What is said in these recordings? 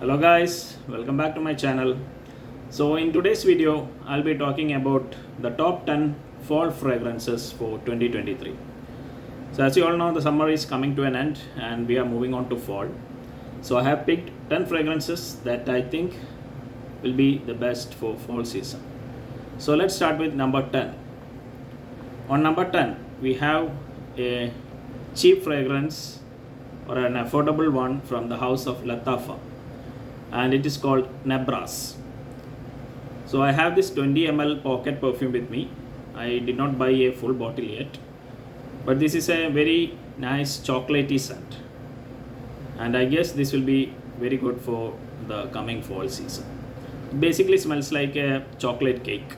Hello guys, welcome back to my channel. So in today's video, I'll be talking about the top 10 fall fragrances for 2023. So as you all know, the summer is coming to an end and we are moving on to fall. So I have picked 10 fragrances that I think will be the best for fall season. So let's start with number 10. On number 10, we have a cheap fragrance or an affordable one from the house of Lattafa, and it is called Nebras. So I have this 20 ml pocket perfume with me. I did not buy a full bottle yet, but this is a very nice chocolatey scent, and I guess this will be very good for the coming fall season. It basically smells like a chocolate cake,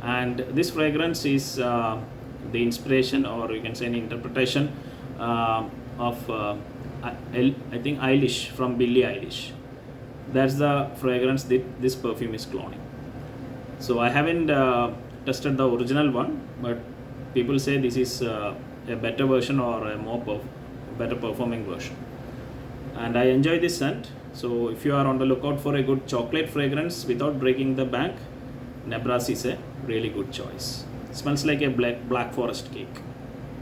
and this fragrance is the inspiration, or you can say an interpretation of I think Eilish, from Billie Eilish. That's the fragrance that this perfume is cloning. So I haven't tested the original one, but people say this is a better version or a better performing version, and I enjoy this scent. So if you are on the lookout for a good chocolate fragrance without breaking the bank, Nebras is a really good choice. It smells like a black forest cake,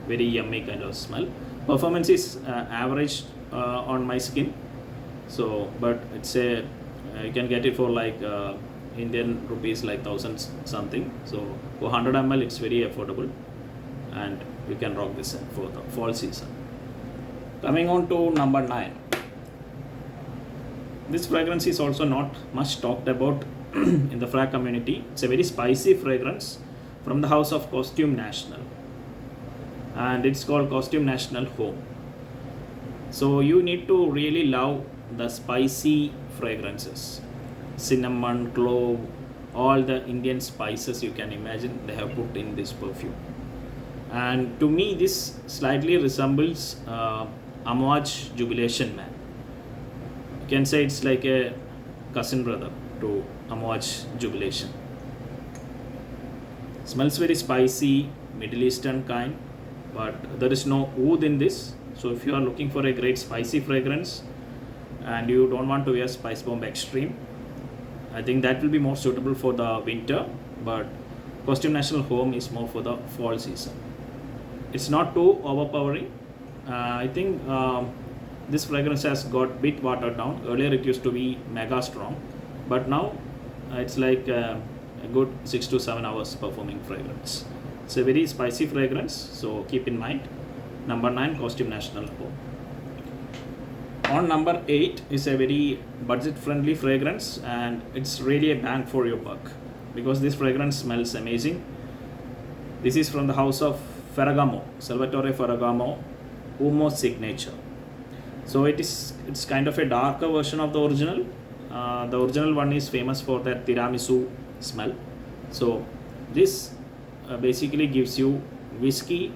very yummy kind of smell. Performance is average on my skin, so but it's a you can get it for like Indian rupees like 1000 something. So for 100 ml it's very affordable, and you can rock this for the fall season. Coming on to number 9. This fragrance is also not much talked about in the frag community. It's a very spicy fragrance from the house of Costume National, and it's called Costume National Homme. So you need to really love the spicy fragrances, cinnamon, clove, all the Indian spices you can imagine they have put in this perfume. And to me this slightly resembles Amouage Jubilation Man. You can say it's like a cousin brother to Amouage Jubilation. Smells very spicy, Middle Eastern kind, but there is no oud in this. So if you are looking for a great spicy fragrance and you don't want to wear Spice Bomb Extreme, I think that will be more suitable for the winter, but Costume National Homme is more for the fall season. It's not too overpowering. I think this fragrance has got bit watered down. Earlier it used to be mega strong, but now it's like a good 6 to 7 hours performing fragrance. It's a very spicy fragrance, so keep in mind. Number 9, Costume National Homme. On number 8 is a very budget friendly fragrance, and it's really a bang for your buck because this fragrance smells amazing. This is from the house of Ferragamo, Salvatore Ferragamo, Uomo signature. So it's kind of a darker version of the original. The original one is famous for that tiramisu smell. So this basically gives you whiskey,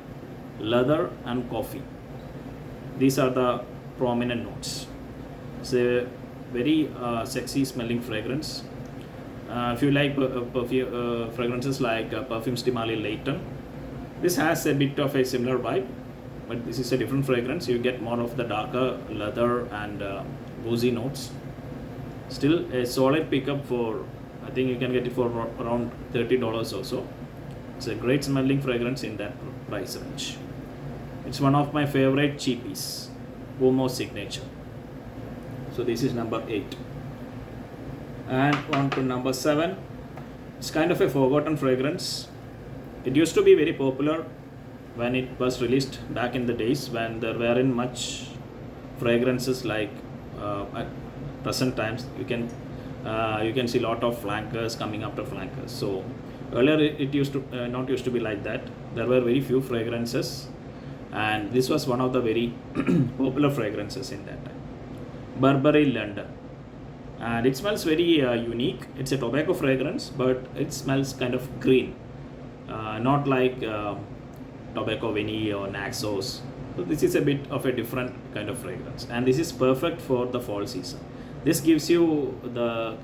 leather and coffee. These are the prominent notes. It's a very sexy smelling fragrance. If you like fragrances like Parfums de Marly Layton, this has a bit of a similar vibe, but this is a different fragrance. You get more of the darker leather and boozy notes. Still a solid pickup for, I think you can get it for around $30 or so. It's a great smelling fragrance in that price range. It's one of my favorite cheapies, Uomo signature. So this is number 8. And on to number 7. It's kind of a forgotten fragrance. It used to be very popular when it was released back in the days when there weren't much fragrances like at present times. You can see a lot of flankers coming after flankers. So earlier it used to not used to be like that. There were very few fragrances, and this was one of the very popular fragrances in that time. Burberry London, and it smells very unique. It's a tobacco fragrance, but it smells kind of green, not like tobacco vanille or Naxos. So this is a bit of a different kind of fragrance, and this is perfect for the fall season. This gives you the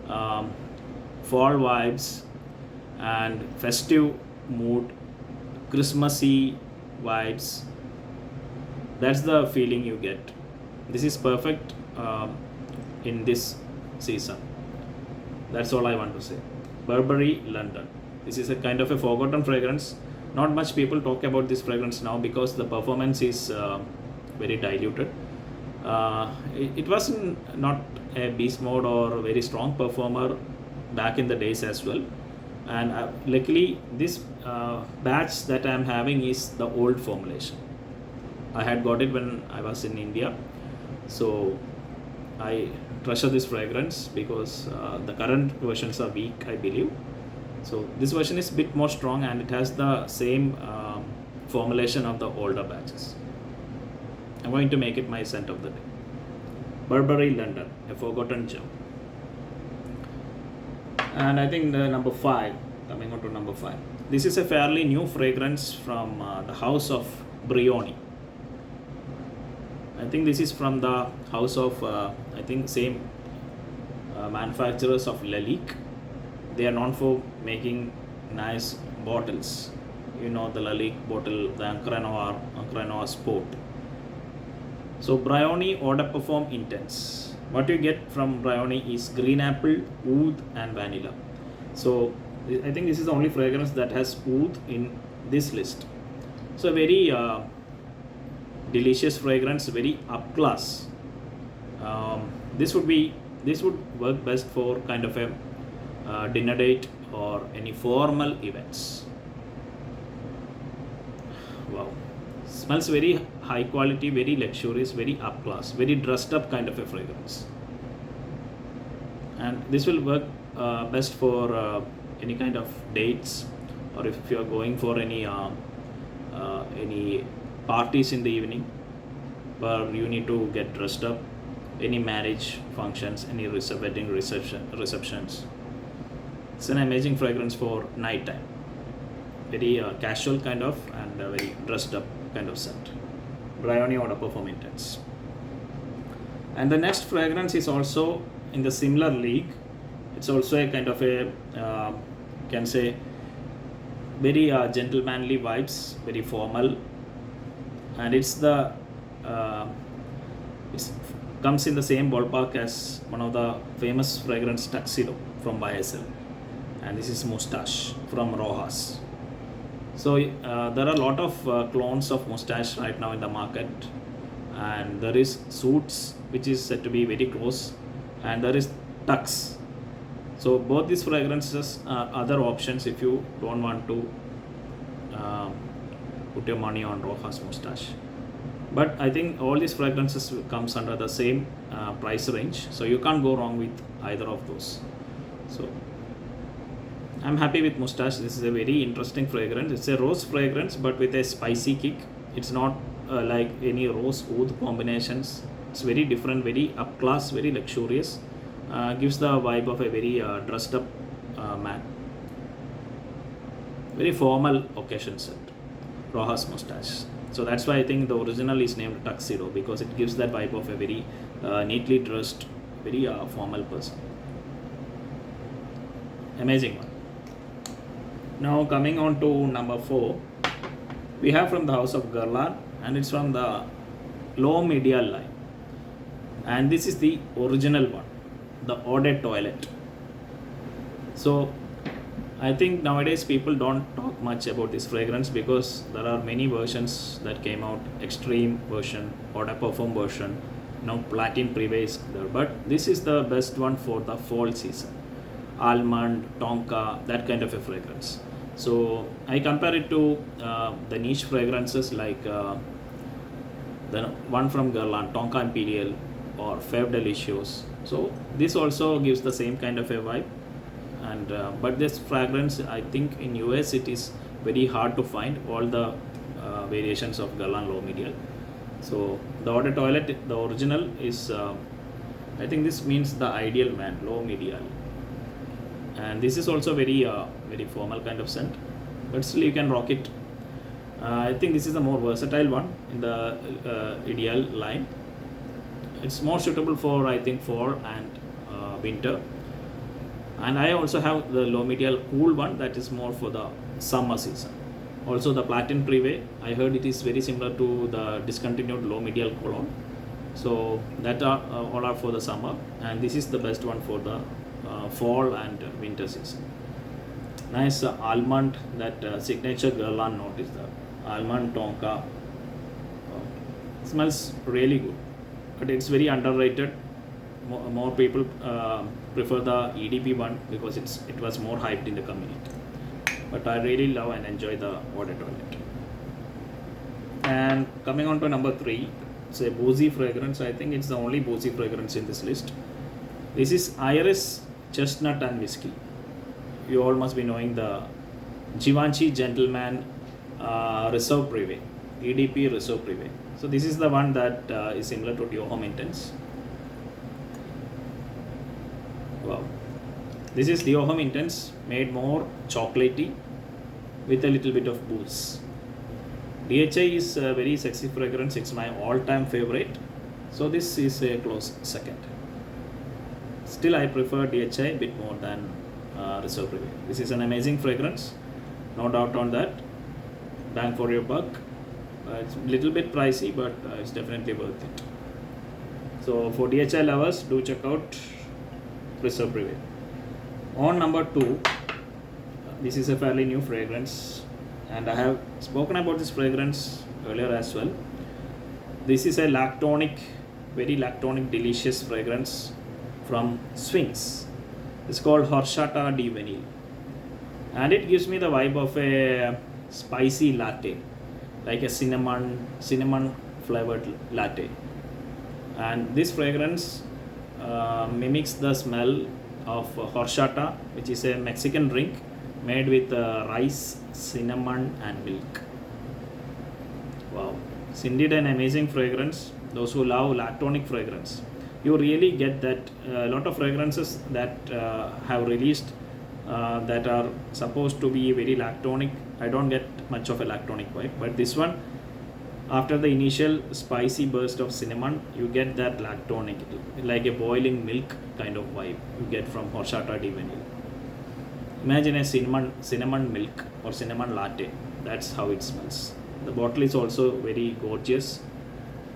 fall vibes and festive mood, Christmassy vibes. That's the feeling you get. This is perfect in this season. That's all I want to say. Burberry London. This is a kind of a forgotten fragrance. Not much people talk about this fragrance now because the performance is very diluted. It wasn't not a beast mode or very strong performer back in the days as well. And luckily this batch that I am having is the old formulation. I had got it when I was in India, so I treasure this fragrance because the current versions are weak, I believe. So this version is a bit more strong and it has the same formulation of the older batches. I'm going to make it my scent of the day. Burberry London, a forgotten gem. And I think the number 5, coming on to number 5. This is a fairly new fragrance from the house of Brioni. I think this is from the house of, I think same manufacturers of Lalique. They are known for making nice bottles. You know the Lalique bottle, the Encre Noir Sport. So Brioni Edp Intense. What you get from Brioni is green apple, oud and vanilla. So I think this is the only fragrance that has oud in this list. So very delicious fragrance, very up class. This would work best for kind of a dinner date or any formal events. Wow, smells very high quality, very luxurious, very up class, very dressed up kind of a fragrance. And this will work best for any kind of dates, or if you are going for any parties in the evening where you need to get dressed up, any marriage functions, any wedding receptions. It's an amazing fragrance for night time. Very casual kind of and very dressed up kind of scent. Brioni Edp Intense. And the next fragrance is also in the similar league. It's also a kind of a can say very gentlemanly vibes, very formal, and it's the it comes in the same ballpark as one of the famous fragrance Tuxedo from YSL, and this is Moustache from Rochas. So there are a lot of clones of Moustache right now in the market, and there is Suits which is said to be very close, and there is Tux. So both these fragrances are other options if you don't want to put your money on Rochas Moustache. But I think all these fragrances comes under the same price range, so you can't go wrong with either of those. So I'm happy with Moustache. This is a very interesting fragrance. It's a rose fragrance but with a spicy kick. It's not like any rose oud combinations. It's very different, very up class, very luxurious. Gives the vibe of a very dressed up man. Very formal occasion scent. Rochas Moustache. So that's why I think the original is named Tuxedo, because it gives that vibe of a very neatly dressed, very formal person. Amazing one. Now coming on to number 4, we have from the house of Guerlain, and it's from the Lhome line, and this is the original one, the Eau de Toilette. So I think nowadays people don't talk much about this fragrance because there are many versions that came out, extreme version, Eau de Parfum version, now Platinum Prive is there, but this is the best one for the fall season. Almond, tonka, that kind of a fragrance. So I compare it to the niche fragrances like the one from Guerlain, Tonka Imperial or Fève Delicious. So this also gives the same kind of a vibe. And but this fragrance, I think in US it is very hard to find all the variations of Guerlain Lhome. So the Eau de Toilette, the original is I think this means the ideal man, Lhome. And this is also very very formal kind of scent, but still you can rock it. I think this is the more versatile one in the ideal line. It's more suitable for, I think, fall and winter. And I also have the Lhome cool one that is more for the summer season. Also the Platinum Prive, I heard it is very similar to the discontinued Lhome cologne. So that are all are for the summer, and this is the best one for the fall and winter season. Nice almond, that signature Guerlain note is the almond tonka. Smells really good, but it's very underrated. More people prefer the EDP one because it was more hyped in the community. But I really love and enjoy the water toilet. And coming on to number 3, it's a boozy fragrance. I think it's the only boozy fragrance in this list. This is Iris Chestnut and Whiskey. You all must be knowing the Givenchy Gentleman Reserve Prive, EDP Reserve Prive. So this is the one that is similar to Homme Intense. Wow, this is Homme Intense, made more chocolatey with a little bit of booze. DHI is a very sexy fragrance. It's my all-time favorite. So this is a close second. Still, I prefer DHI a bit more than Reserve Prive. This is an amazing fragrance, no doubt on that. Bang for your buck. It's a little bit pricey, but it's definitely worth it. So for DHI lovers, do check out Reserve Prive. On number 2, this is a fairly new fragrance, and I have spoken about this fragrance earlier as well. This is a very lactonic, delicious fragrance from Sphinx. It's called Horchata de Vanille, and it gives me the vibe of a spicy latte, like a cinnamon flavored latte. And this fragrance mimics the smell of horchata, which is a Mexican drink made with rice, cinnamon and milk. Wow, it's indeed an amazing fragrance. Those who love lactonic fragrance, you really get that. A lot of fragrances that have released that are supposed to be very lactonic, I don't get much of a lactonic vibe, but this one, after the initial spicy burst of cinnamon, you get that lactonic, like a boiling milk kind of vibe you get from Horchata de Vanille. Imagine a cinnamon milk or cinnamon latte. That's how it smells. The bottle is also very gorgeous.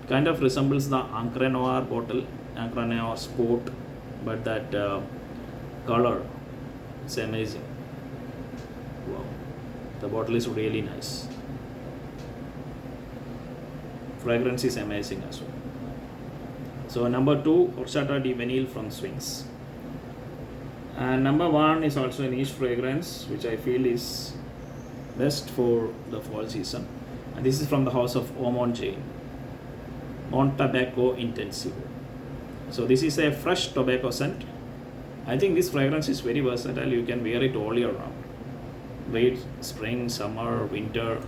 Kind of resembles the Encre Noir bottle, Encre Noir Sport, but that color, it's amazing. Wow, the bottle is really nice. Fragrance is amazing as well. So number 2, Horchata de Vanille from Sphinx. And number 1 is also a niche fragrance, which I feel is best for the fall season. And this is from the house of Oman Jain, Montabacco Intensivo. So this is a fresh tobacco scent. I think this fragrance is very versatile. You can wear it all year round. Wait, spring, summer, winter.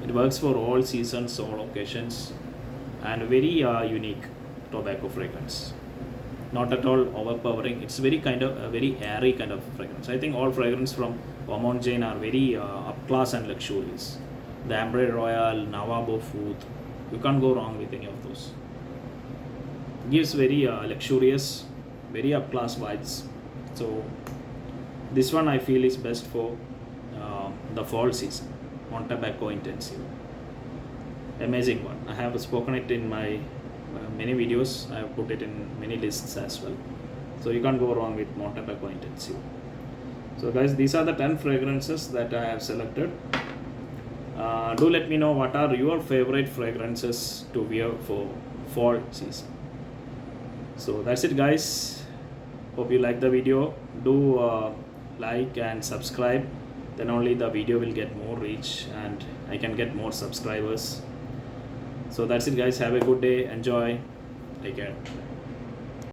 It works for all seasons, all occasions, and very unique tobacco fragrance. Not at all overpowering. It's very very airy kind of fragrance. I think all fragrance from Oman Jain are very up class and luxurious. The Ambre Royal, Nawabo Food, you can't go wrong with any of those. Gives very luxurious, very up class vibes. So this one I feel is best for the fall season. Montabacco Intensivo. Amazing one. I have spoken it in my many videos. I have put it in many lists as well. So you can't go wrong with Montabacco Intensivo. So guys, these are the 10 fragrances that I have selected. Do let me know what are your favorite fragrances to wear for fall season. So that's it guys. Hope you like the video. Do like and subscribe. Then only the video will get more reach and I can get more subscribers. So that's it guys. Have a good day. Enjoy. Take care.